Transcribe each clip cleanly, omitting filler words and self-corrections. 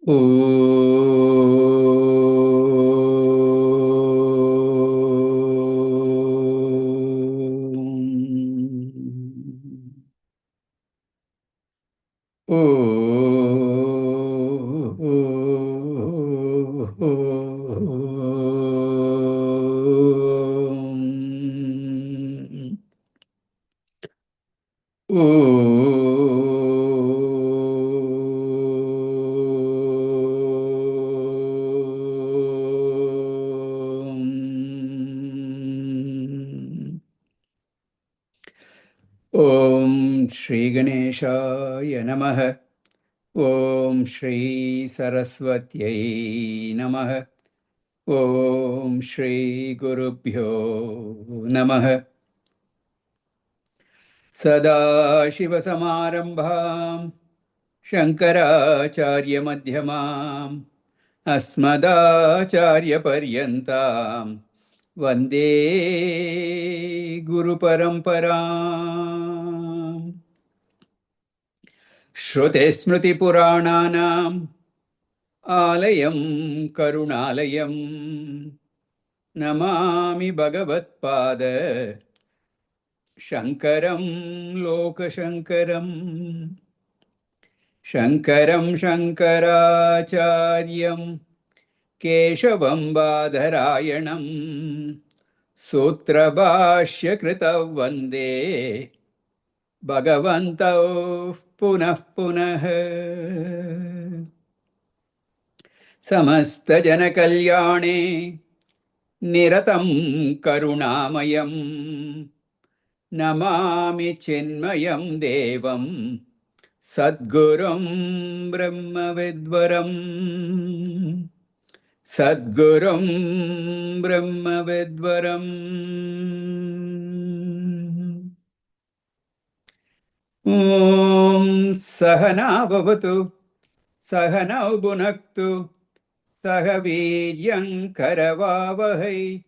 Om Shri Ganeshaya Namaha. Om Shri Saraswatyai Namaha. Om Shri Gurubhyo Namaha. Sadashivasamarambham Shankaracharya Madhyamam Asmadacharya Paryantam Vande Guru Paramparam. Shruti Smriti Purananam Alayam Karunalayam Namami Bhagavatpada Shankaram Lokashankaram Shankaram Shankaracharyam Keshavam Badharayanam Sutrabhashya Kritav Vande Bhagavantau Punah Punah. Samasta Jana Kalyane Niratam Karunamayam Namami Chinmayam Devam Sadgurum Brahma Vidvaram Sadgurum Brahma Vidvaram. Om Sahana Bhavatu Sahana Bhunaktu Sahaviryam Karavavahai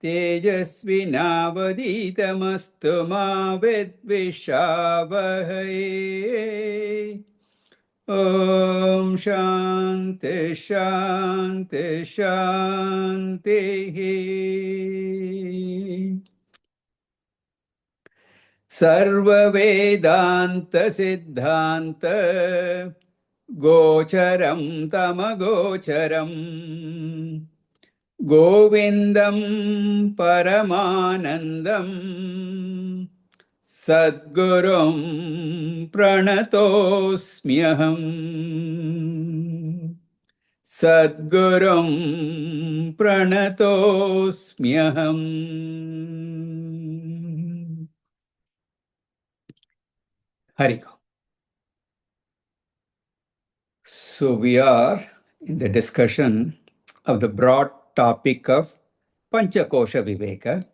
Tejasvinavaditamastu ma vidvishavahai. Om Shanti Shanti Shanti. Sarva Vedanta Siddhanta Gocharam Tamagocharam Govindam Paramanandam Sadgurum Pranatosmyaham. Sadgurum Pranatosmyaham. Hari Om. So we are in the discussion of the broad topic of Panchakosha Viveka,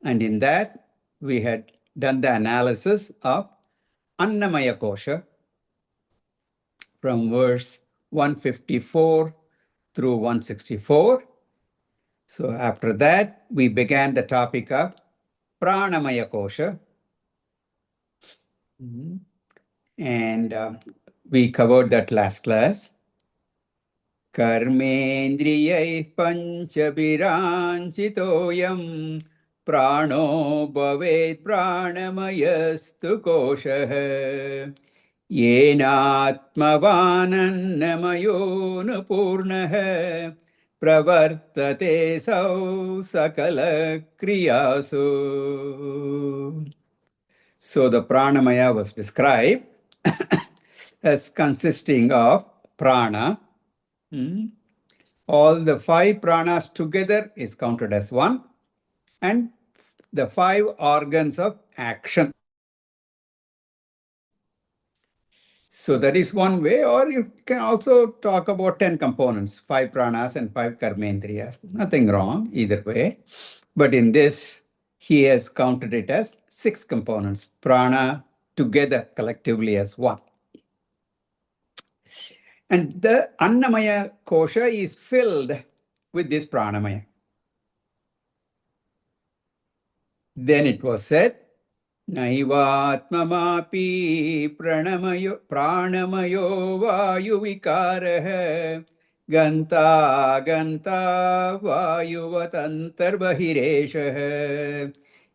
and in that we had done the analysis of Annamaya Kosha from verse 154 through 164. So after that we began the topic of Pranamaya Kosha, and we covered that last class. Karmendriyai panchabiranchitoyam prano bhavet pranamayastu koshah yenatmavanannamayo purnah pravartate sau sakala kriyasu. So the pranamaya was described as consisting of prana. All the 5 pranas together is counted as one, and the 5 organs of action. So that is one way, or you can also talk about 10 components, 5 pranas and 5 karmendriyas. Nothing wrong either way. But in this, he has counted it as 6 components, prana together collectively as one. And the Annamaya Kosha is filled with this Pranamaya. Then it was said, नैवात्ममापि प्राणमयो वायुविकारः गन्ता गन्ता वायुवतन्तर्बहिरेषः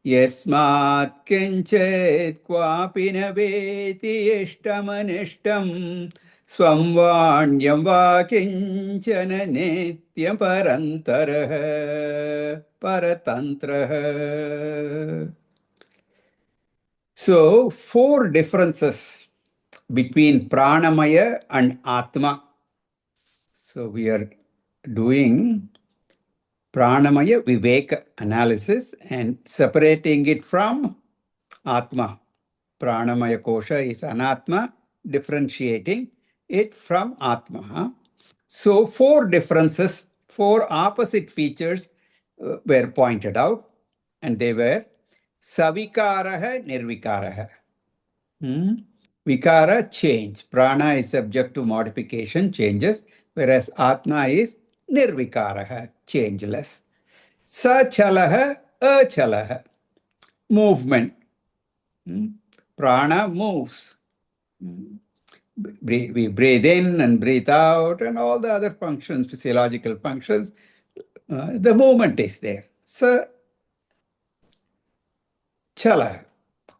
यस्मात् किञ्चित् क्वापि न वेति इष्टमनिष्टं स्वं वाण्यं वा किञ्चन नित्यं परतन्त्रः. So, four differences between pranamaya and atma. So, we are doing pranamaya viveka analysis and separating it from atma. Pranamaya kosha is anatma, differentiating it from atma. So, four differences, four opposite features were pointed out, and they were savikaraha, nirvikaraha. Vikara, change. Prana is subject to modification, changes, whereas Atma is nirvikaraha, changeless. Sachalaha, achalaha, movement. Prana moves. We breathe in and breathe out and all the other functions, physiological functions. The movement is there. Chala.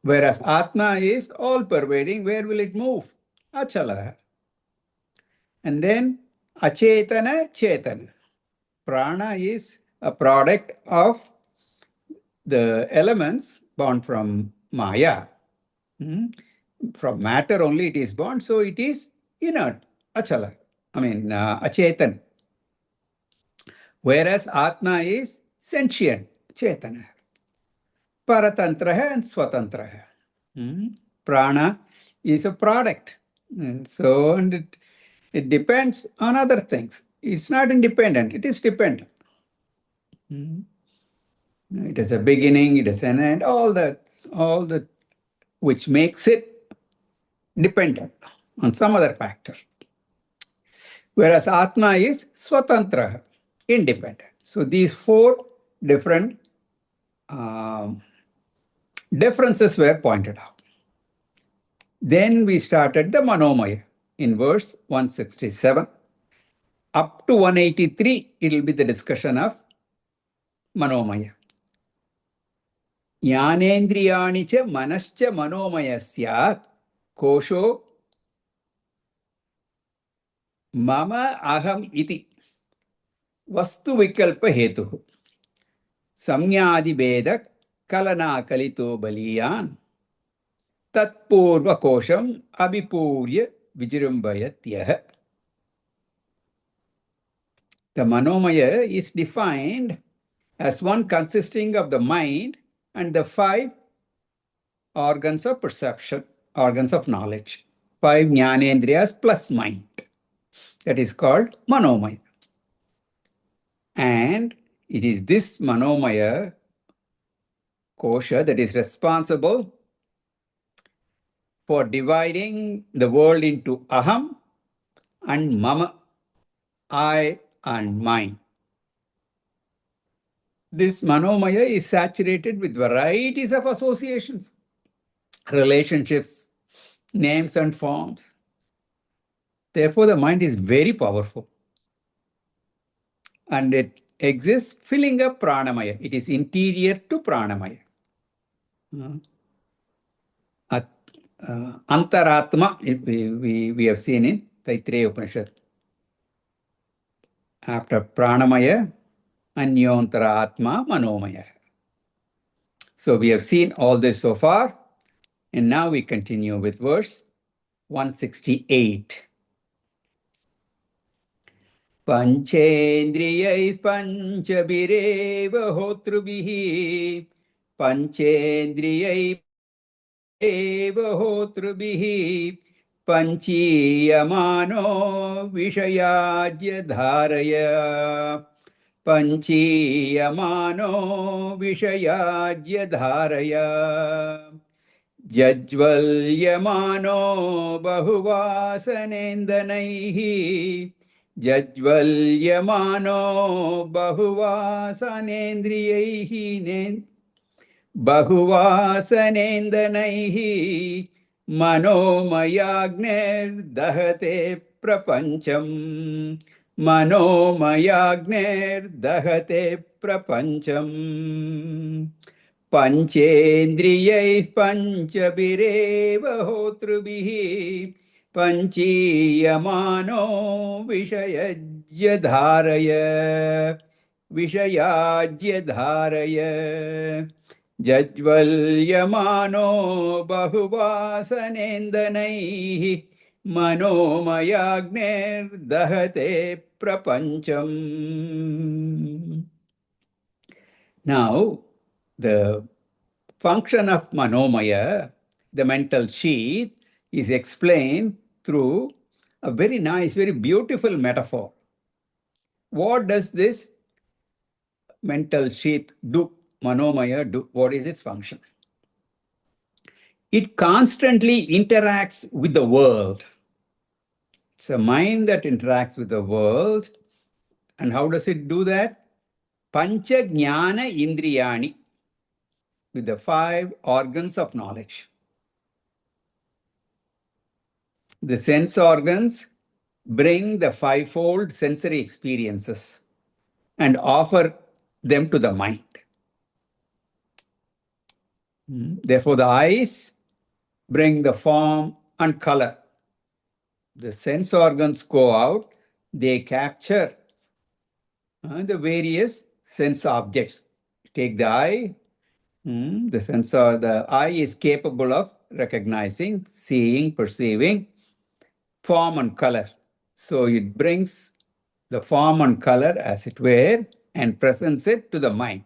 Whereas Atma is all pervading, where will it move? Achala. And then Achetana, Chetana. Prana is a product of the elements born from Maya. From matter only it is born, so it is inert, Achala. Achetan. Whereas Atma is sentient, Chetana. Paratantraha and Swatantraha. Prana is a product. And it depends on other things. It's not independent, it is dependent. It has a beginning, it has an end, all that which makes it dependent on some other factor. Whereas Atma is Swatantra, independent. So these four different differences were pointed out. Then we started the Manomaya in verse 167. Up to 183, it will be the discussion of Manomaya. Jnanendriyani cha manascha manomaya syat kosho mama aham iti vastu vikalpa hetuh samyadi vedak kalana kalito baliyan tatpurva kosham abhipurya vijrimbayatyah. The manomaya is defined as one consisting of the mind and the five organs of perception, organs of knowledge. 5 jnanendriyas plus mind. That is called manomaya. And it is this manomaya kosha that is responsible for dividing the world into aham and mama, I and mine. This manomaya is saturated with varieties of associations, relationships, names and forms. Therefore, the mind is very powerful. And it exists filling up pranamaya. It is interior to pranamaya. Antaratma, we have seen in Taittiriya Upanishad. After pranamaya, anyontara atma manomaya. So we have seen all this so far, and now we continue with verse 168. Panchendriyai panchabireva hotrubihi panchendriyai eva hotrubihi panchiyamano vishayajya dharaya panchiyamano vishayajya dharaya jajvalyamano bahuvasanendanaihi jajvalyamano bahuvasanendriyaihi बहुवासनेन्दनैः मनोमयाग्निर्दहते प्रपञ्चम् मनोमयाग्निर्दहते प्रपञ्चम् पञ्चेन्द्रियैः पञ्चभिरेव होतृभिः पञ्चीयमानो विषयज्य धारय विषयाज्य धारय जज्वल्यमानो बहुवासनेन्दनैः मनोमयाग्निर्दहते प्रपञ्चम्. Now, the function of manomaya, the mental sheath, is explained through a very nice, very beautiful metaphor. What does this mental sheath do? Manomaya do? What is its function? It constantly interacts with the world. It's a mind that interacts with the world. And how does it do that? Pancha Jnana Indriyani, with the 5 organs of knowledge. The sense organs bring the 5-fold sensory experiences and offer them to the mind. Therefore, the eyes bring the form and color. The sense organs go out, they capture the various sense objects. Take the eye, the eye is capable of recognizing, seeing, perceiving form and color. So it brings the form and color, as it were, and presents it to the mind.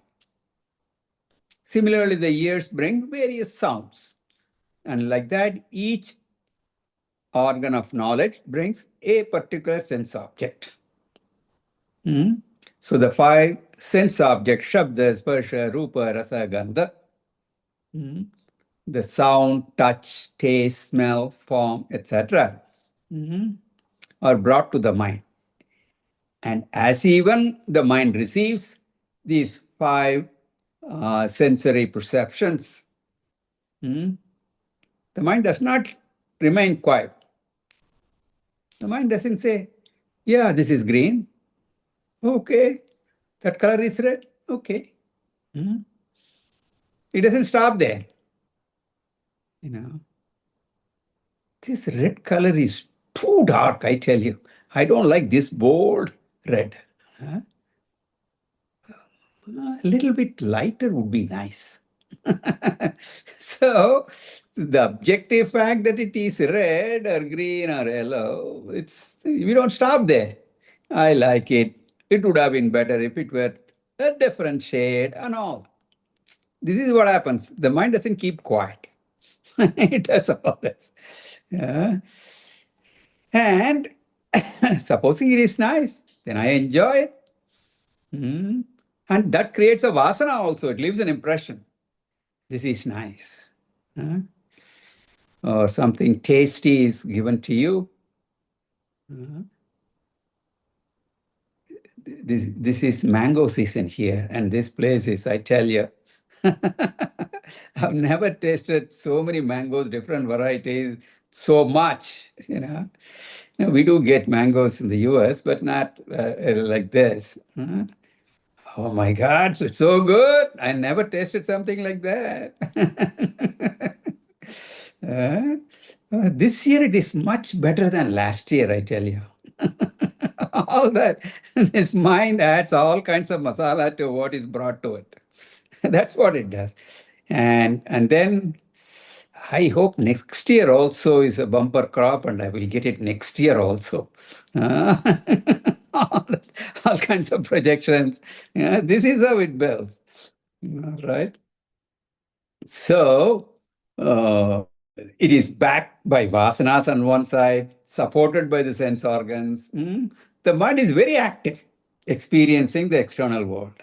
Similarly, the ears bring various sounds. And like that, each organ of knowledge brings a particular sense object. So the 5 sense objects, Shabda, Sparsha, Rupa, Rasa, Gandha, the sound, touch, taste, smell, form, etc., are brought to the mind. And as even the mind receives these 5 sensory perceptions, the mind does not remain quiet. The mind doesn't say, yeah, this is green. Okay. That color is red. Okay. It doesn't stop there. This red color is too dark, I tell you. I don't like this bold red. A little bit lighter would be nice. So, the objective fact that it is red or green or yellow, we don't stop there. I like it. It would have been better if it were a different shade and all. This is what happens. The mind doesn't keep quiet. It does all this. And supposing it is nice, then I enjoy it. And that creates a vasana also. It leaves an impression. This is nice. Or something tasty is given to you. This is mango season here, and this place is, I tell you, I've never tasted so many mangoes, different varieties, so much. We do get mangoes in the US, but not like this. Oh my God, it's so good. I never tasted something like that. This year it is much better than last year, I tell you. All that. This mind adds all kinds of masala to what is brought to it. That's what it does. And then I hope next year also is a bumper crop and I will get it next year also. All kinds of projections. This is how it builds. Right? So, it is backed by vasanas on one side, supported by the sense organs. The mind is very active, experiencing the external world.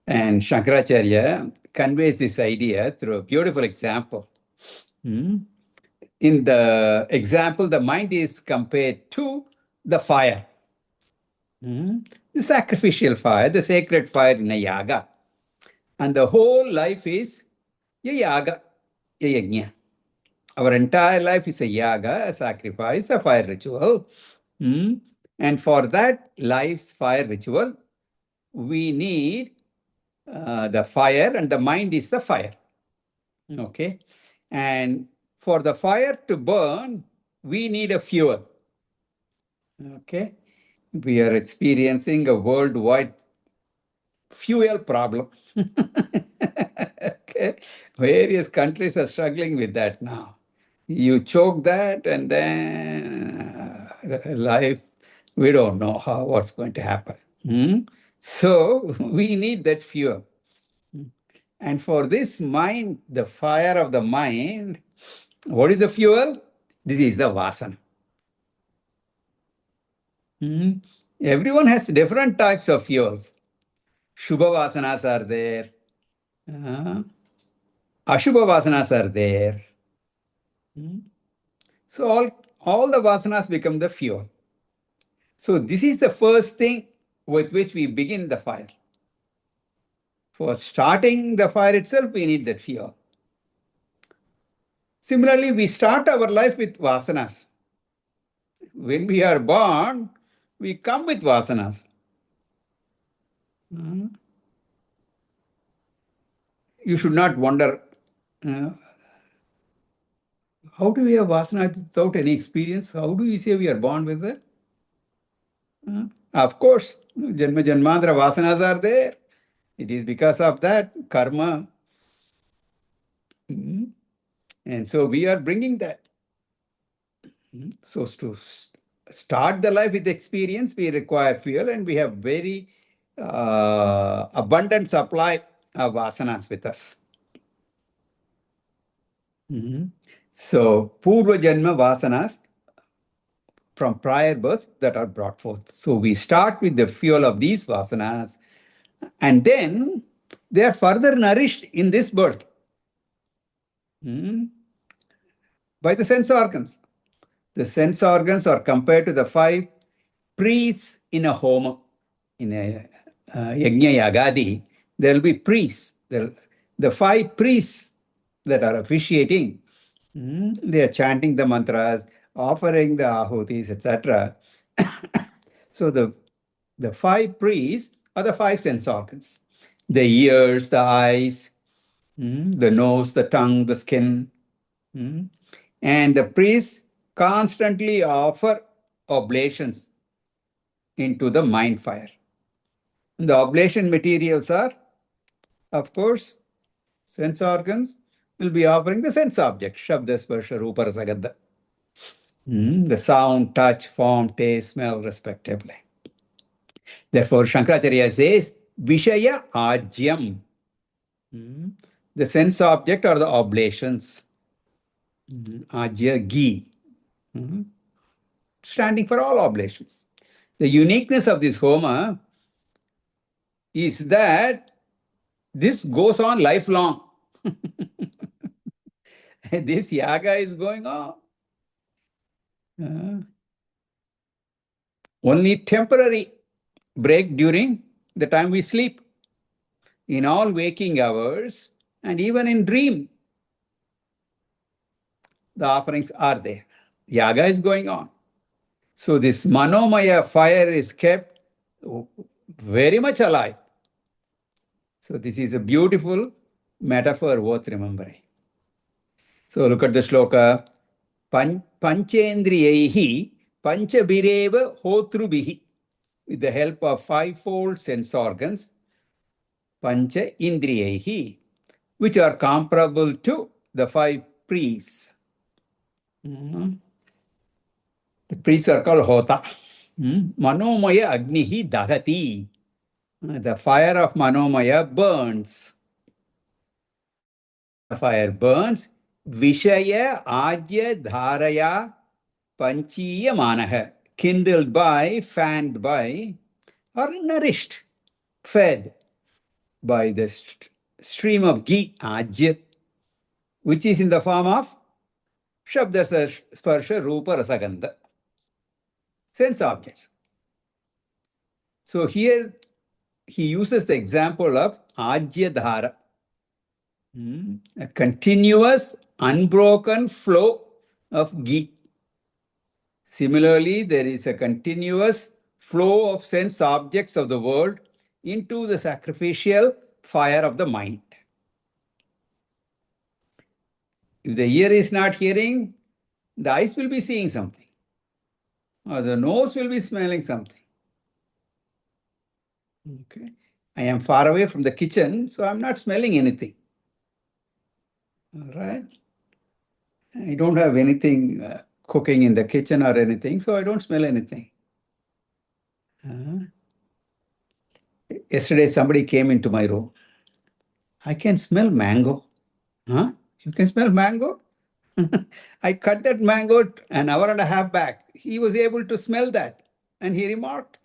And Shankaracharya conveys this idea through a beautiful example. In the example, the mind is compared to the fire. The sacrificial fire, the sacred fire in a yaga. And the whole life is a yaga, a yajna. Our entire life is a yaga, a sacrifice, a fire ritual. And for that life's fire ritual, we need the fire, and the mind is the fire. Okay. And for the fire to burn, we need a fuel. Okay. We are experiencing a worldwide fuel problem. Okay. Various countries are struggling with that now. You choke that, and then life, we don't know what's going to happen. So we need that fuel. And for this mind, the fire of the mind, what is the fuel? This is the vasana. Everyone has different types of fuels. Shubha vasanas are there. Ashubha vasanas are there. So all the vasanas become the fuel. So this is the first thing with which we begin the fire. For starting the fire itself, we need that fuel. Similarly, we start our life with vasanas. When we are born, we come with vasanas. You should not wonder, how do we have vasana without any experience? How do we say we are born with it? Of course, Janma Janmandra vasanas are there. It is because of that karma. And so we are bringing that. So to start the life with experience, we require fuel, and we have very abundant supply of vasanas with us. So Purva Janma vasanas from prior births that are brought forth. So we start with the fuel of these vasanas, and then they are further nourished in this birth by the sense organs. The sense organs are compared to the 5 priests in a home, in a yajna yagadi. There will be priests. The 5 priests that are officiating, they are chanting the mantras, offering the ahutis, etc. So the 5 priests are the 5 sense organs: the ears, the eyes, the nose, the tongue, the skin. And the priests constantly offer oblations into the mind fire. And the oblation materials are, of course, sense organs will be offering the sense objects, Shabda, Sparsha, Rupa, Rasa, Gandha. The sound, touch, form, taste, smell, respectively. Therefore, Shankaracharya says, Vishaya Ajyam. The sense object are the oblations. Ajya, ghee. Standing for all oblations. The uniqueness of this homa is that this goes on lifelong. This yaga is going on. Only temporary break during the time we sleep. In all waking hours and even in dream, the offerings are there. Yaga is going on. So this manomaya fire is kept very much alive. So this is a beautiful metaphor worth remembering. So look at the shloka. Panchendriyehi panchabireva hotrubihi. With the help of 5-fold sense organs, pancha indriyehi, which are comparable to the 5 priests. The priests are called hota. Manomaya agnihi dahati. The fire of manomaya burns. The fire burns. Vishaya ajya dharaya panchiya manaha. Kindled by, fanned by, or nourished, fed by the stream of ghee, ajya, which is in the form of Shabda, Sparsha, Rupa, Rasa, Gandha, sense objects. So here he uses the example of Ajyadhara, a continuous, unbroken flow of ghee. Similarly, there is a continuous flow of sense objects of the world into the sacrificial fire of the mind. If the ear is not hearing, the eyes will be seeing something, or the nose will be smelling something. Okay. I am far away from the kitchen, so I'm not smelling anything. All right. I don't have anything cooking in the kitchen or anything, so I don't smell anything. Yesterday, somebody came into my room. I can smell mango. Huh? You can smell mango? I cut that mango an hour and a half back. He was able to smell that, and he remarked,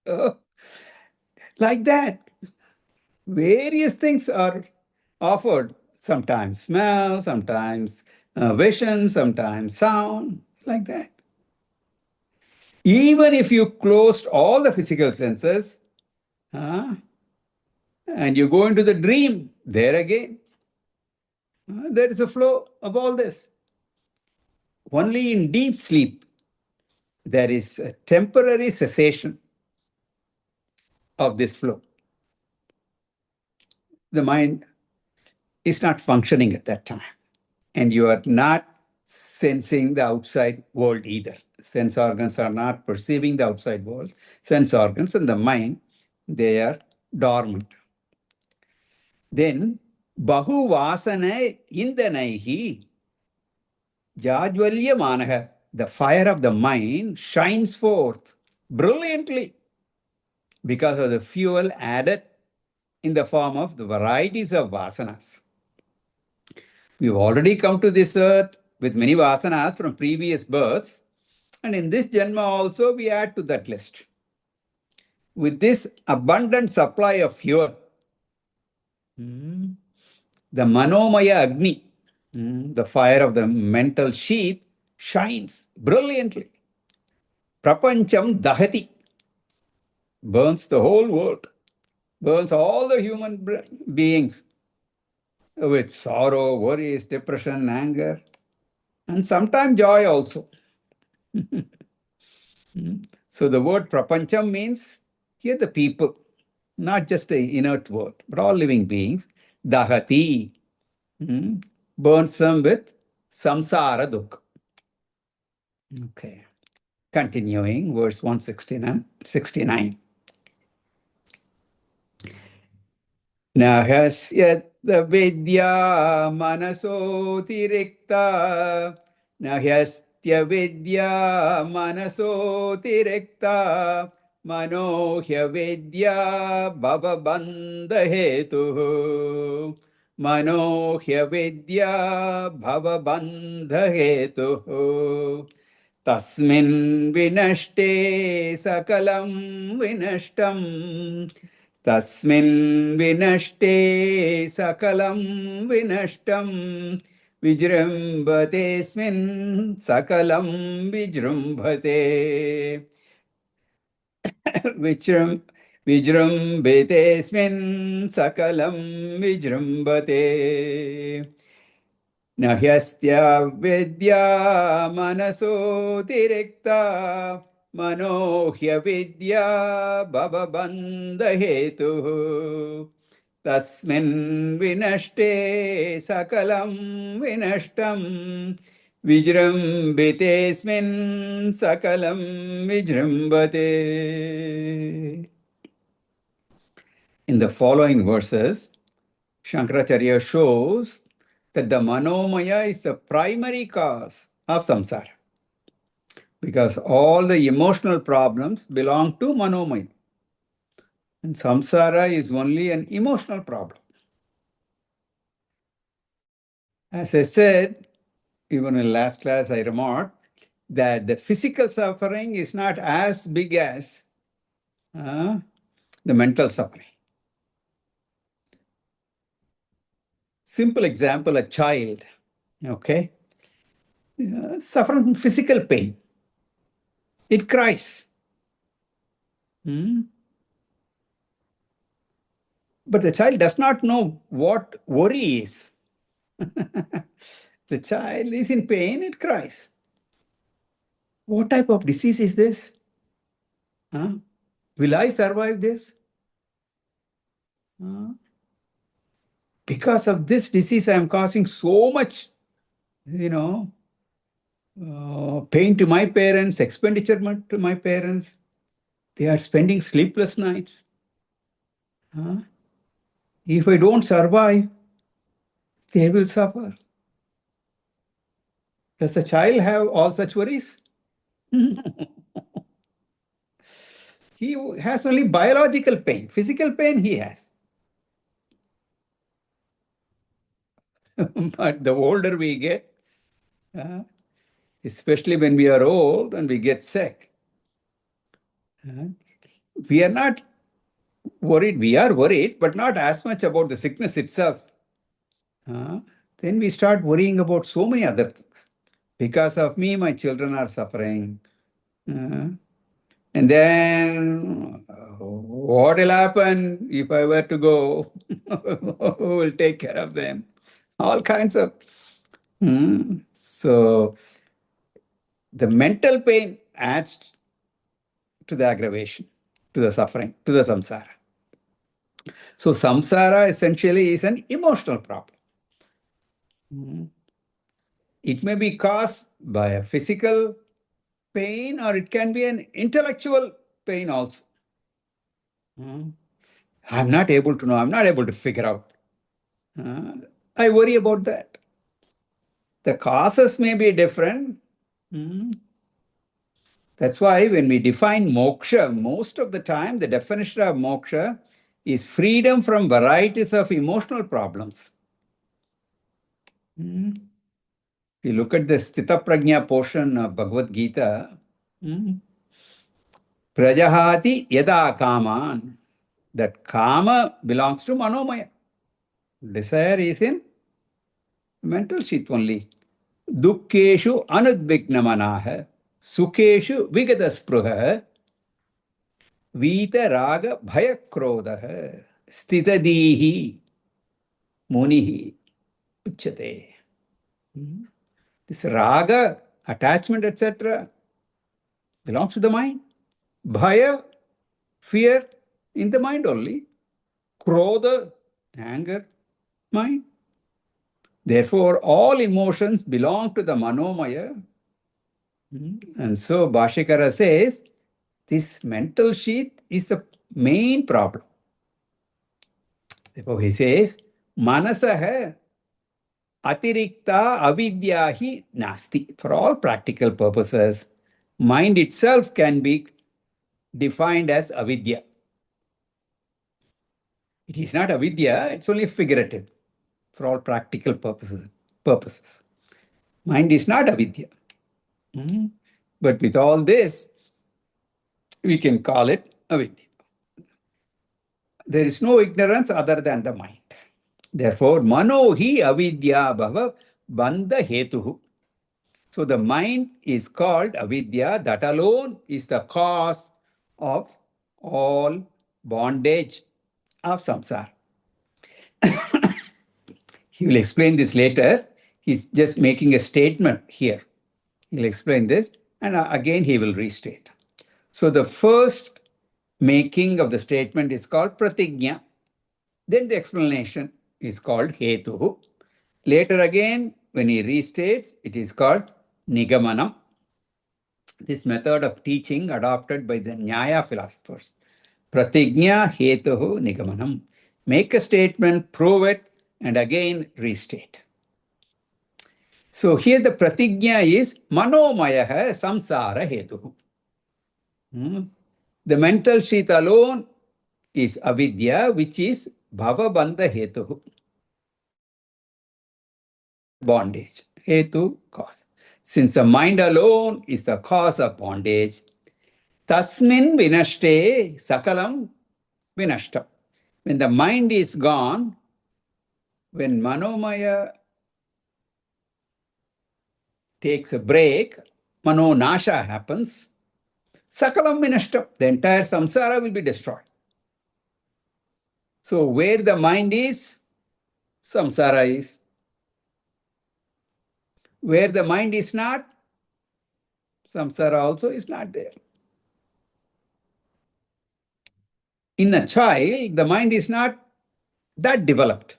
oh, like that. Various things are offered, sometimes smell, sometimes vision, sometimes sound, like that. Even if you closed all the physical senses, and you go into the dream, there again, there is a flow of all this. Only in deep sleep, there is a temporary cessation of this flow. The mind is not functioning at that time, and you are not sensing the outside world either. Sense organs are not perceiving the outside world. Sense organs and the mind, they are dormant. Then, Bahu Vasana Indanaihi Jajvalya Manaha, the fire of the mind shines forth brilliantly because of the fuel added in the form of the varieties of vasanas. We've already come to this earth with many vasanas from previous births, and in this Janma also we add to that list. With this abundant supply of fuel, the Manomaya Agni, the fire of the mental sheath, shines brilliantly. Prapancham Dahati, burns the whole world, burns all the human beings with sorrow, worries, depression, anger, and sometimes joy also. So the word prapancham means here the people, not just an inert word, but all living beings. Dahati, burns them with samsara dukkha. Okay. Continuing, verse 169. Nahasya vidya manasotirikta Nahyastya vidya manasotirikta Manohya vidya bhavabandha hetu Manohya vidya bhavabandha hetu Tasmin vinashte sakalam vinashtam Tasmin vinashte sakalam vinashtam Vijrambhatesmin sakalam vijrambhate Vijrambhatesmin sakalam vijrambhate Nahyastya vidya manasotirikta Manohya vidya bhavabandha hetu Tasmin vinashte sakalam vinashtam Vijrambitesmin sakalam vijrambate. In the following verses, Shankaracharya shows that the Manomaya is the primary cause of samsara, because all the emotional problems belong to Manomaya. And samsara is only an emotional problem. As I said, even in last class, I remarked that the physical suffering is not as big as the mental suffering. Simple example, a child, okay, suffering from physical pain. It cries. But the child does not know what worry is. The child is in pain, it cries. What type of disease is this? Huh? Will I survive this? Huh? Because of this disease, I am causing so much, pain to my parents, expenditure to my parents. They are spending sleepless nights. Huh? If I don't survive, they will suffer. Does the child have all such worries? He has only biological pain. Physical pain he has. But the older we get, especially when we are old and we get sick, we are not worried. We are worried, but not as much about the sickness itself. Then we start worrying about so many other things. Because of me, my children are suffering. And then what will happen if I were to go? Who will take care of them? All kinds of. So the mental pain adds to the aggravation, to the suffering, to the samsara. So samsara essentially is an emotional problem. It may be caused by a physical pain or it can be an intellectual pain also. I'm not able to know, I'm not able to figure out. I worry about that. The causes may be different. That's why when we define moksha, most of the time the definition of moksha is freedom from varieties of emotional problems. If you look at the Sthita Prajna portion of Bhagavad Gita, Prajahati yada kaman, that kama belongs to manomaya. Desire is in mental sheath only. Dukkeshu anudvignamanaha, sukeshu vigadaspruha, vita raga bhayakrodaha, stitadihi munihi uchyate. This raga, attachment, etc., belongs to the mind. Bhaya, fear, in the mind only. Krodha, anger, mind. Therefore, all emotions belong to the manomaya. And so Bhashikara says, this mental sheath is the main problem. Therefore, he says, manasaha atirikta avidyahi nasti. For all practical purposes, mind itself can be defined as avidya. It is not avidya, it's only figurative for all practical purposes. Mind is not avidya. But with all this, we can call it avidya. There is no ignorance other than the mind. Therefore, mano hi avidya bhava bandha hetuhu. So the mind is called avidya. That alone is the cause of all bondage of samsara. He will explain this later. He's just making a statement here. He'll explain this, and again he will restate. So the first making of the statement is called pratigna. Then the explanation is called hetu. Later again, when he restates, it is called nigamanam. This method of teaching adopted by the Nyaya philosophers. Pratigna hetu nigamanam. Make a statement, prove it, and again restate. So here the pratigna is manomaya samsara hetu. The mental sheath alone is avidya, which is bhava bandha hetu. Bondage. Hetu, cause. Since the mind alone is the cause of bondage, tasmin vinashte sakalam vinashtam. When the mind is gone, when manomaya takes a break, mano nasha happens, sakalam vinashtam, the entire samsara will be destroyed. So where the mind is, samsara is. Where the mind is not, samsara also is not there. In a child, the mind is not that developed.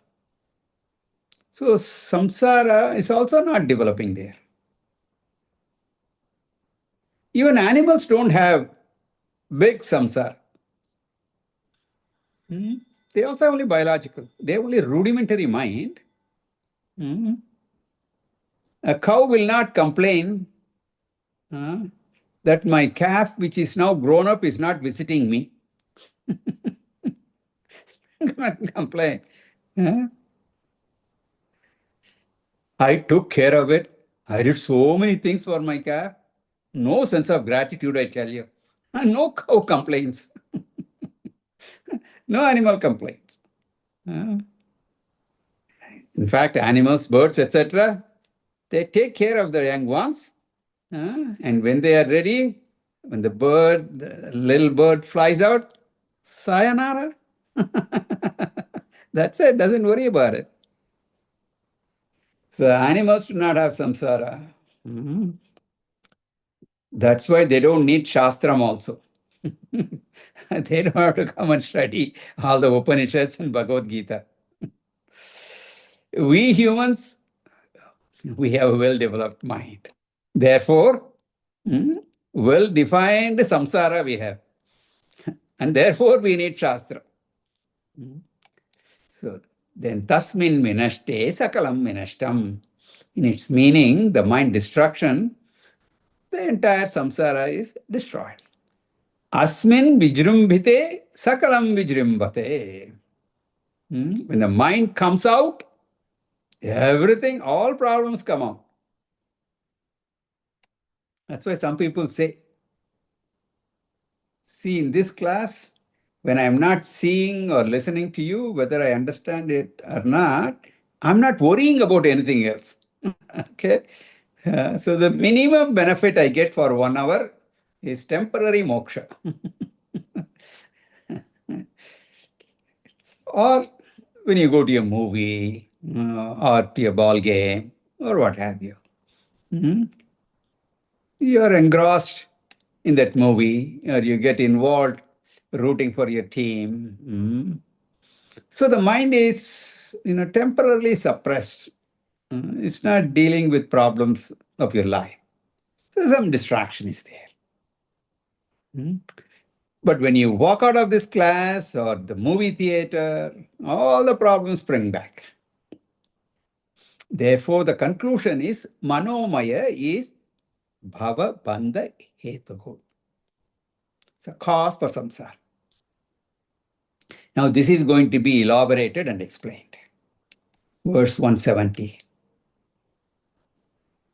So samsara is also not developing there. Even animals don't have big samsara. They also have only biological. They have only rudimentary mind. A cow will not complain that my calf, which is now grown up, is not visiting me. Not complain. I took care of it. I did so many things for my calf. No sense of gratitude, I tell you. And no cow complains. No animal complains. In fact, animals, birds, etc., they take care of their young ones. And when they are ready, when the little bird flies out, sayonara. That's it, doesn't worry about it. So animals do not have samsara. That's why they don't need Shastram also. They don't have to come and study all the Upanishads and Bhagavad Gita. We humans, we have a well-developed mind. Therefore, well-defined samsara we have. And therefore, we need Shastra. So then, tasmin minashte sakalam minashtam. In its meaning, the mind destruction, the entire samsara is destroyed. Asmin vijrumbhite sakalam vijrumbhate. When the mind comes out, everything, all problems come out. That's why some people say, see, in this class, when I'm not seeing or listening to you, whether I understand it or not, I'm not worrying about anything else. Okay? So the minimum benefit I get for 1 hour is temporary moksha. Or when you go to a movie or to a ball game or what have you. You are engrossed in that movie or you get involved rooting for your team. So the mind is temporarily suppressed. It's not dealing with problems of your life. So some distraction is there. But when you walk out of this class or the movie theater, all the problems spring back. Therefore, the conclusion is Manomaya is Bhava Bandha Hetuhu. It's a cause for samsara. Now, this is going to be elaborated and explained. Verse 170.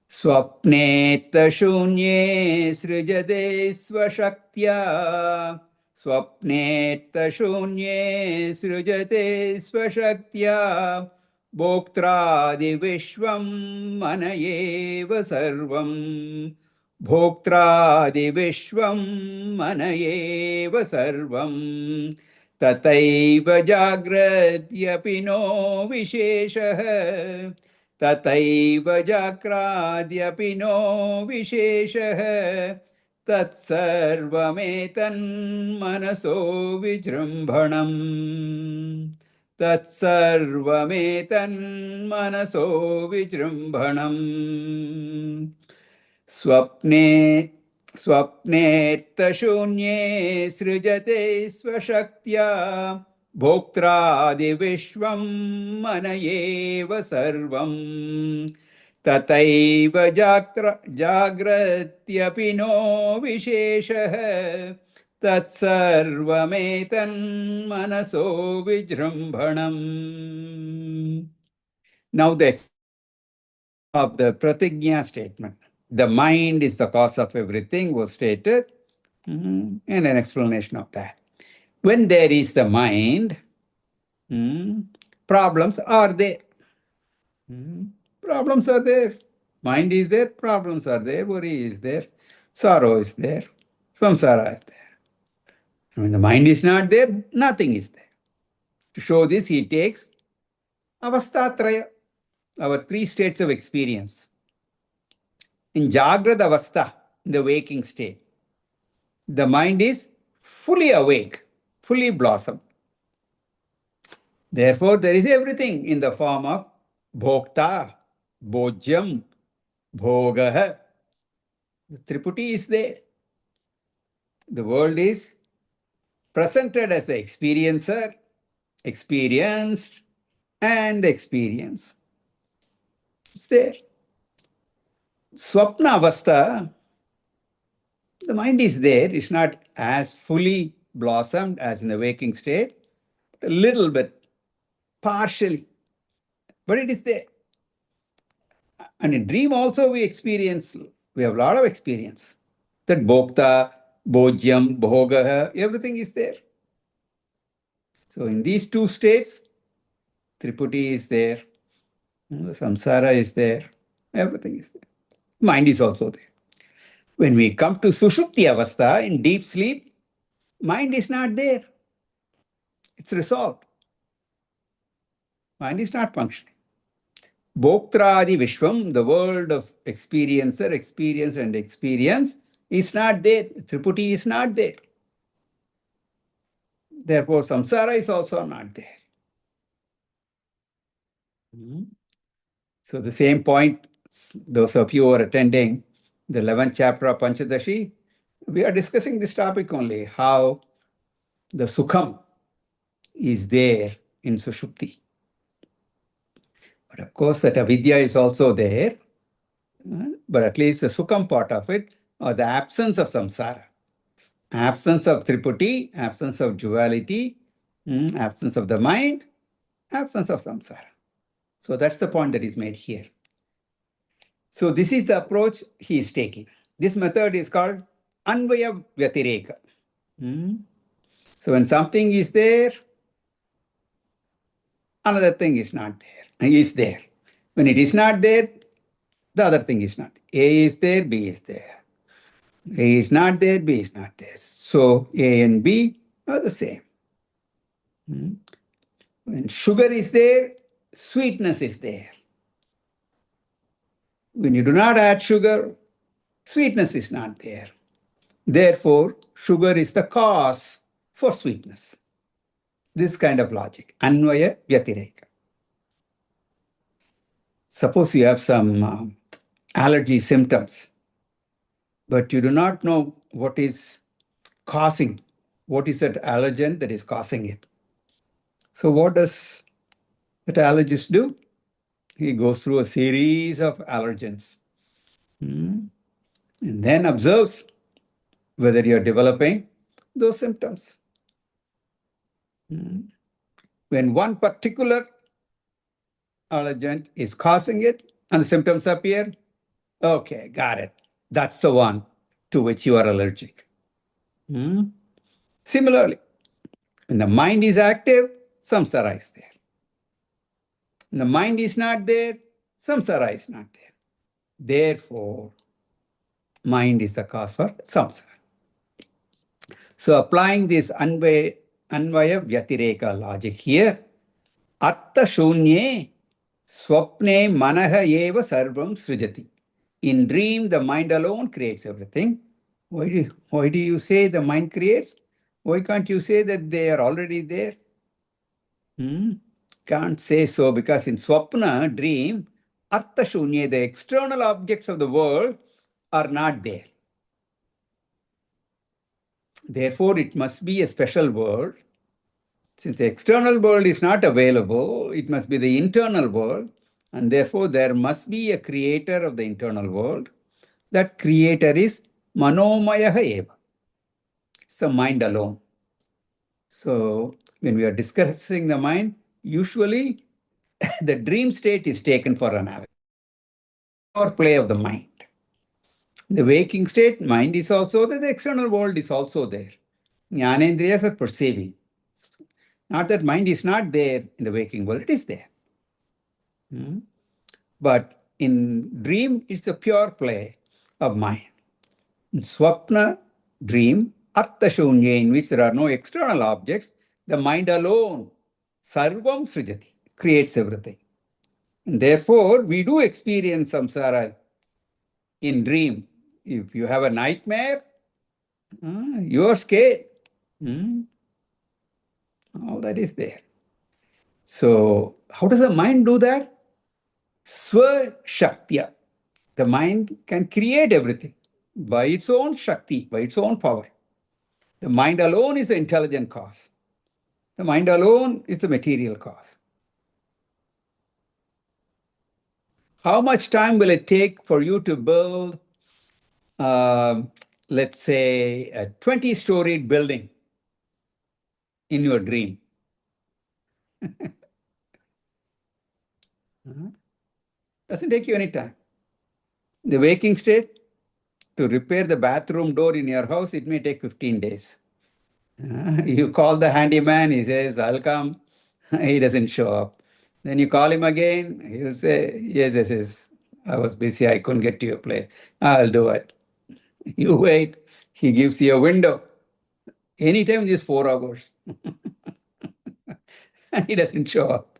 Swapnet shunye srijade svashaktya. Swapnet shunye srijate svashaktya. Bhoktradi vishvam manayeva sarvam. Bhoktradi vishvam manayeva sarvam. Tataiva jagradyapino no visheshah. तथैव जाक्राद्यपि no विशेषः तत्सर्वमेतन्मनसो विजृम्भणम् तत्सर्वमेतन्मनसो विजृम्भणम् स्वप्नेत्तशून्ये सृजते स्वशक्त्या भोक्त्रादिविश्वं मनयेव सर्वं तथैव जाग्रत्यपि no विशेषः तत्सर्वमेतन्मनसो विजृम्भणम्. Now the of the pratigna statement. The mind is the cause of everything was stated, and an explanation of that. When there is the mind, problems are there. Problems are there. Mind is there, problems are there, worry is there, sorrow is there, samsara is there. When the mind is not there, nothing is there. To show this, he takes avastatraya, our three states of experience. In Jagrad Avastha, in the waking state, the mind is fully awake, fully blossomed. Therefore, there is everything in the form of Bhokta, Bhojyam, Bhogaha. The Triputi is there. The world is presented as the experiencer, experienced, and the experience. It's there. Swapna Avastha, the mind is there. It's not as fully blossomed as in the waking state, a little bit, partially, but it is there. And in dream also we have a lot of experience. That Bhokta, Bhojyam, Bhogaha, everything is there. So in these two states, Triputi is there, Samsara is there, everything is there. Mind is also there. When we come to Sushupti Avastha, in deep sleep, mind is not there. It's resolved. Mind is not functioning. Bhoktradi Vishwam, the world of experiencer, experience and experience, is not there. Triputi is not there. Therefore, samsara is also not there. So the same point, those of you who are attending the 11th chapter of Panchadashi, we are discussing this topic only, how the Sukham is there in Sushupti. But of course, that avidya is also there, but at least the Sukham part of it, or the absence of samsara, absence of Triputi, absence of duality, absence of the mind, absence of samsara. So that's the point that is made here. So this is the approach he is taking. This method is called Anvaya Vyatireka. So when something is there, another thing is not there. Is there. When it is not there, the other thing is not. A is there, B is there. A is not there, B is not there. So A and B are the same. When sugar is there, sweetness is there. When you do not add sugar, sweetness is not there. Therefore, sugar is the cause for sweetness. This kind of logic, Anvaya Vyatireka. Suppose you have some allergy symptoms, but you do not know what is causing, what is that allergen that is causing it. So what does that allergist do? He goes through a series of allergens and then observes whether you're developing those symptoms. When one particular allergen is causing it and the symptoms appear, okay, got it. That's the one to which you are allergic. Similarly, when the mind is active, samsara is there. When the mind is not there, samsara is not there. Therefore, mind is the cause for samsara. So applying this Anvaya Vyatireka logic here, Artha Shunye Swapne Manaha Eva Sarvam Srijati. In dream, the mind alone creates everything. Why do you say the mind creates? Why can't you say that they are already there? Can't say so, because in Swapna, dream, Artha Shunye, the external objects of the world are not there. Therefore, it must be a special world. Since the external world is not available, it must be the internal world, and therefore there must be a creator of the internal world. That creator is Manomayaha Eva. It's the mind alone. So when we are discussing the mind, usually the dream state is taken for analysis or play of the mind. The waking state, mind is also there, the external world is also there. Jnanendriyas are perceiving. Not that mind is not there in the waking world, it is there. But in dream, it's a pure play of mind. In Swapna, dream, Artha Shunye, in which there are no external objects, the mind alone Sarvam srijati, creates everything. And therefore, we do experience samsara in dream. If you have a nightmare, you are scared. All that is there. So, how does the mind do that? Swa Shaktya. The mind can create everything by its own Shakti, by its own power. The mind alone is the intelligent cause. The mind alone is the material cause. How much time will it take for you to build, let's say, a 20-storied building in your dream? Doesn't take you any time. The waking state, to repair the bathroom door in your house, it may take 15 days. You call the handyman, he says, I'll come. He doesn't show up. Then you call him again, he'll say, yes, I was busy, I couldn't get to your place. I'll do it. You wait, he gives you a window. Anytime these 4 hours. And he doesn't show up.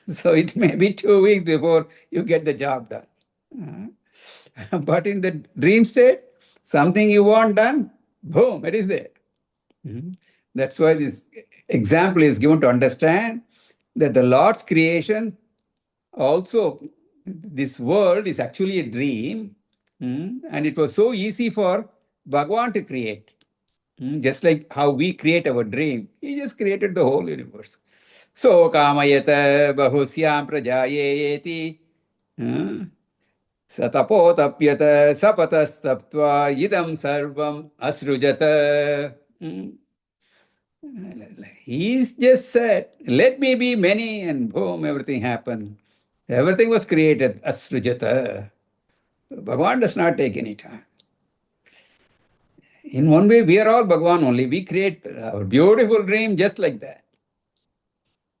So it may be 2 weeks before you get the job done. But in the dream state, something you want done, boom, it is there. That's why this example is given to understand that the Lord's creation also, this world is actually a dream, and it was so easy for Bhagavan to create. Just like how we create our dream, he just created the whole universe. So kamayata bahusyam prajayeti satapotapyata sapatastaptva idam sarvam asrujata. He's just said, let me be many, and boom, everything happened. Everything was created, asrujata. Bhagavan does not take any time. In one way, we are all Bhagavan only. We create our beautiful dream just like that.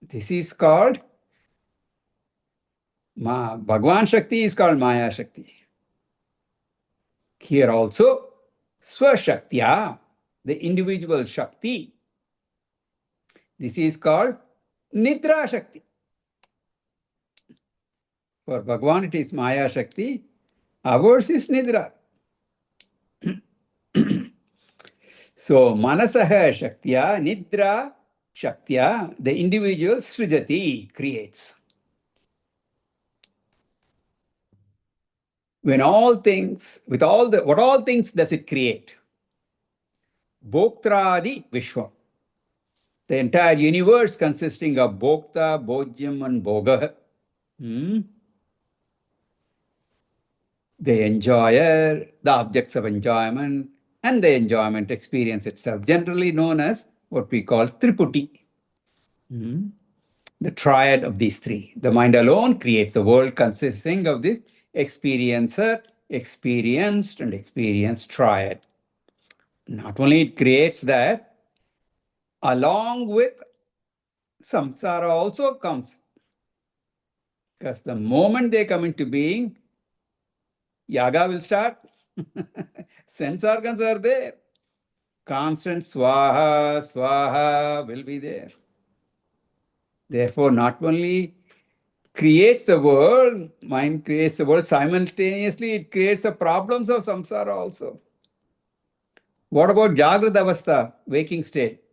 This is called, Bhagavan Shakti is called Maya Shakti. Here also, Swashaktya, the individual Shakti. This is called Nidra Shakti. For Bhagavan, it is Maya Shakti. Ours is Nidra. So, Manasaha Shaktya, Nidra Shaktya, the individual Srijati creates. When all things, what all things does it create? Bhoktradi Vishwa. The entire universe consisting of Bhokta, Bhojyam, and Bhoga. The enjoyer, the objects of enjoyment, and the enjoyment experience itself, generally known as what we call Triputi. The triad of these three. The mind alone creates a world consisting of this experiencer, experienced, and experienced triad. Not only it creates that, along with samsara also comes. Because the moment they come into being, yaga will start. Sense organs are there. Constant swaha, swaha will be there. Therefore, not only creates the world, mind creates the world, simultaneously it creates the problems of samsara also. What about Jagrata Avastha, waking state?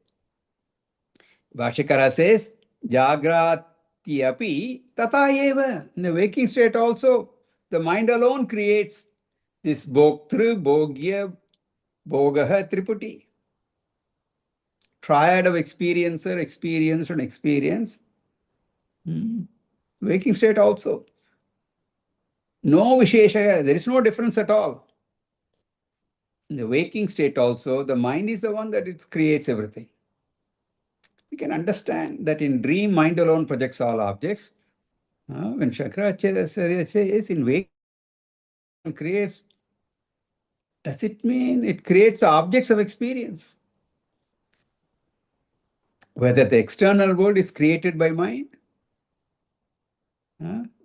Bhashikara says, Jagrati tata eva. In the waking state also, the mind alone creates this Bhoktru, Bhogya, Bhogaha, Triputi. Triad of experiencer, experienced, and experience. Waking state also. No Vishesha, there is no difference at all. In the waking state also, the mind is the one that it creates everything. We can understand that in dream, mind alone projects all objects. When Shankaracharya says in waking creates, does it mean it creates objects of experience? Whether the external world is created by mind?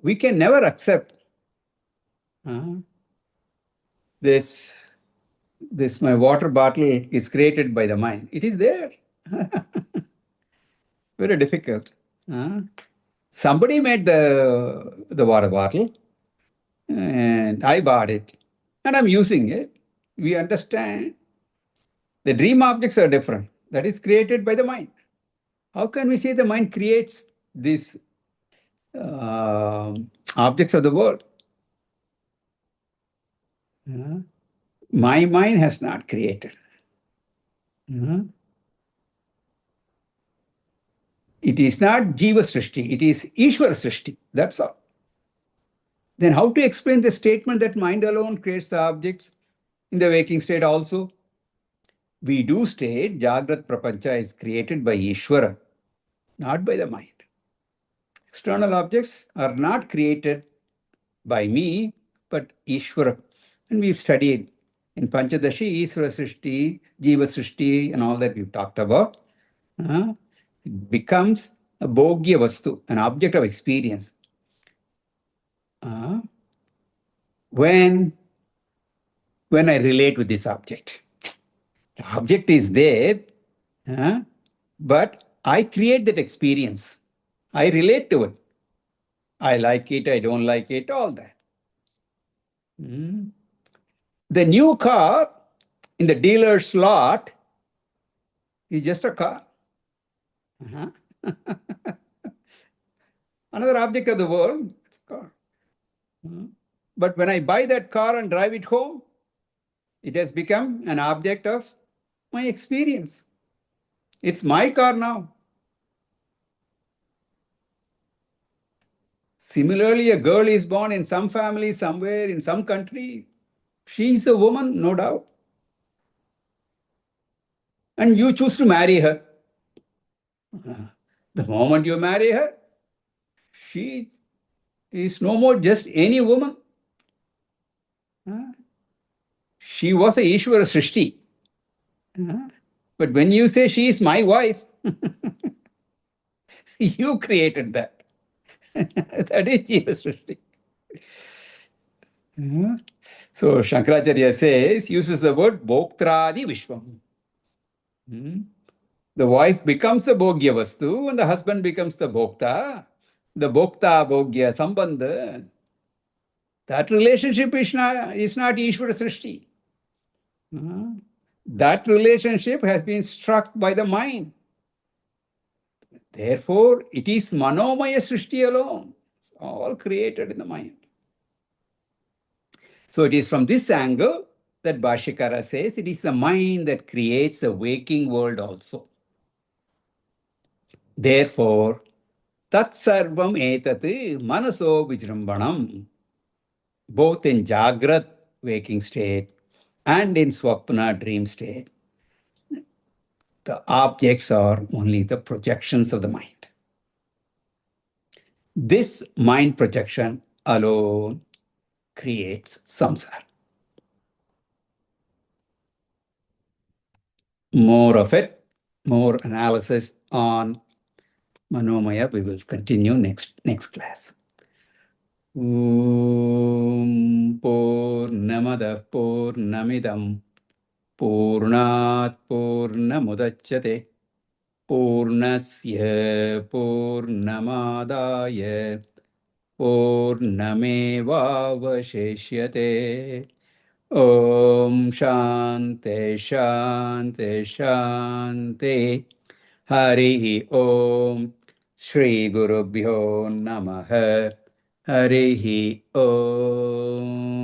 We can never accept this my water bottle is created by the mind. It is there. Very difficult. Somebody made the water bottle and I bought it and I'm using it. We understand the dream objects are different. That is created by the mind. How can we say the mind creates these objects of the world? My mind has not created. It is not Jiva Srishti, it is Ishvara Srishti. That's all. Then how to explain the statement that mind alone creates the objects in the waking state also? We do state Jagrat Prapancha is created by Ishvara, not by the mind. External objects are not created by me, but Ishvara. And we've studied in Panchadashi, Ishvara Srishti, Jiva Srishti, and all that we've talked about. It becomes a bhogya vastu, an object of experience. When I relate with this object. The object is there, but I create that experience. I relate to it. I like it, I don't like it, all that. The new car in the dealer's lot is just a car. Another object of the world, it's a car. But when I buy that car and drive it home, it has become an object of my experience. It's my car now. Similarly, a girl is born in some family, somewhere, in some country. She is a woman, no doubt. And you choose to marry her. The moment you marry her, she is no more just any woman. She was a Ishvara Srishti. But when you say she is my wife, you created that. That is Jiva Srishti. So Shankaracharya says, uses the word Bhoktradi Vishwam. The wife becomes a Bhogya Vastu and the husband becomes the Bhokta. The Bhokta Bhogya Sambandha. That relationship is not Ishvara Srishti. That relationship has been struck by the mind. Therefore, it is Manomaya Srishti alone. It's all created in the mind. So it is from this angle that Bhashyakara says it is the mind that creates the waking world also. Therefore, Tat Sarvam Etat Manaso Vijrambanam, both in Jagrat waking state and in Swapna dream state, the objects are only the projections of the mind. This mind projection alone creates samsara. More of it, more analysis on Manomaya, we will continue next class. Om Purnamada Purnamidam Purnat Purnamudachyate Purnasya Purnamadaya Purnamevavasheshyate. Om Shante Shante Shante. Harihi Om. Shri Gurubhyo Namaha. Harihi Om.